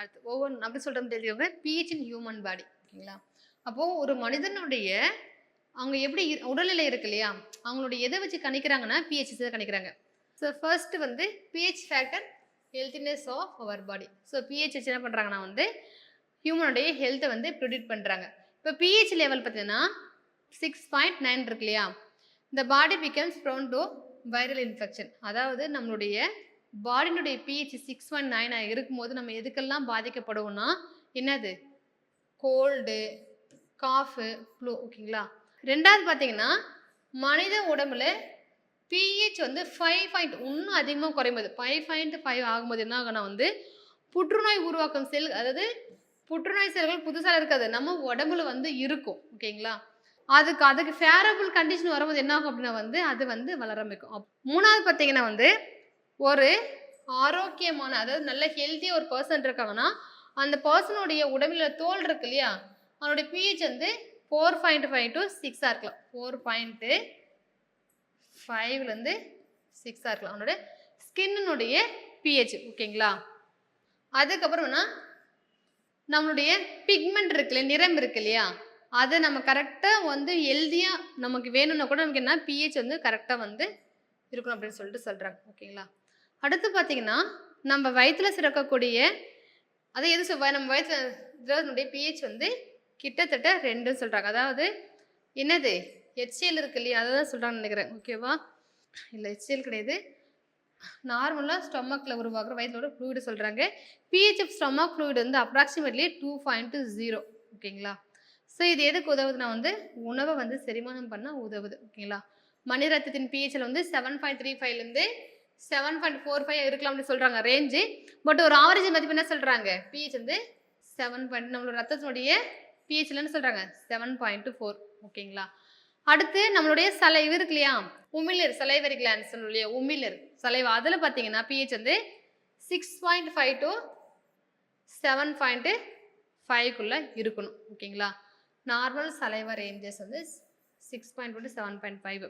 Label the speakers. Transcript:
Speaker 1: அடுத்து ஒவ்வொன்று அப்படி சொல்கிறோம் தெரிஞ்சவங்க பிஹெச் இன் ஹியூமன் பாடி ஓகேங்களா. அப்போது ஒரு மனிதனுடைய அவங்க எப்படி உடல்நிலை இருக்கு இல்லையா, அவங்களுடைய எதை வச்சு கணிக்கிறாங்கன்னா பிஹெச் தான் கணிக்கிறாங்க. ஸோ ஃபர்ஸ்ட் வந்து pH factor healthiness of our body. So pH வச்சு என்ன பண்ணுறாங்கன்னா வந்து ஹியூமனுடைய ஹெல்த்தை வந்து ப்ரிடிக்ட் பண்ணுறாங்க. இப்போ பிஹெச் லெவல் பார்த்தீங்கன்னா 6.9 இருக்கு இல்லையா, இந்த body becomes prone to viral infection. அதாவது நம்மளுடைய பாடியினுடைய பிஹெச் 6.9 இருக்கும்போது நம்ம எதுக்கெல்லாம் பாதிக்கப்படுவோம்னா என்னது, கோல்டு, காஃபு, ஃப்ளூ ஓகேங்களா. ரெண்டாவது பார்த்தீங்கன்னா மனித உடம்புல பிஹெச் வந்து 5 இன்னும் அதிகமாக குறையும்போது 5.5 ஆகும்போது என்ன ஆகுனா வந்து புற்றுநோய் உருவாக்கும் செல், அதாவது புற்றுநோய் செல்கள் புதுசாக இருக்காது, நம்ம உடம்புல வந்து இருக்கும் ஓகேங்களா. அதுக்கு ஃபேரபிள் கண்டிஷன் வரும்போது என்ன ஆகும் அப்படின்னா வந்து அது வந்து வளர ஆரம்பிக்கும். மூணாவது பார்த்தீங்கன்னா வந்து ஒரு ஆரோக்கியமான, அதாவது நல்ல ஹெல்த்தியாக ஒரு பர்சன் இருக்காங்கன்னா அந்த பர்சனுடைய உடம்புல தோல் இருக்கு இல்லையா, அவனுடைய பிஹெச் வந்து 4.5 to 6 இருக்கலாம். 4.5 இருக்கலாம் அவனோட ஸ்கின்னுடைய பிஹெச் ஓகேங்களா. அதுக்கப்புறம்னா நம்மளுடைய பிக்மெண்ட் இருக்குல்ல, நிறம் இருக்கு இல்லையா, அதை நம்ம கரெக்டாக வந்து ஹெல்த்தியாக நமக்கு வேணும்னா கூட நமக்கு என்ன பிஹெச் வந்து கரெக்டாக வந்து இருக்கணும் அப்படின்னு சொல்லிட்டு சொல்கிறாங்க ஓகேங்களா. அடுத்து பார்த்தீங்கன்னா நம்ம வயிற்றில் சுரக்கக்கூடிய, அதை எது நம்ம வயிற்றுனுடைய பிஹெச் வந்து கிட்டத்தட்ட 2ன்னு சொல்கிறாங்க. அதாவது என்னது HCl இருக்கு இல்லையா, அதை தான் சொல்கிறாங்கன்னு நினைக்கிறேன் ஓகேவா. இல்லை HCl கிடையாது, நார்மலாக ஸ்டொமக்கில் உருவாக்குற வயிற்றில் ஒரு ஃப்ளூயிடு சொல்கிறாங்க. பிஹெச் ஆஃப் ஸ்டொமக் ஃப்ளூயிடு வந்து அப்ராக்சிமேட்லி 2.0 ஓகேங்களா. ஸோ இது எதுக்கு உதவுதுன்னா வந்து உணவை வந்து செரிமானம் பண்ண உதவுது ஓகேங்களா. மனித ரத்தத்தின் பிஹெச்சில் வந்து 7.35 7.45 இருக்கலாம் அப்படின்னு சொல்கிறாங்க ரேஞ்சு. பட் ஒரு ஆவரேஜ் மதிப்பு என்ன சொல்கிறாங்க, பிஹெச் வந்து 7. நம்மளோட ரத்தத்தினுடைய பிஹெச்ல என்ன சொல்கிறாங்க 7.4 ஓகேங்களா. அடுத்து நம்மளுடைய சலைவு இருக்கு இல்லையா, உமிழ்நீர், சலைவரி கிளான்ஸ் இல்லையா, உமிழ்நீர் சலைவா, அதில் பார்த்தீங்கன்னா பிஹெச் வந்து 6.5 to 7.5 இருக்கணும் ஓகேங்களா. நார்மல் சலைவா ரேஞ்சஸ் வந்து 6.1 to 7.5.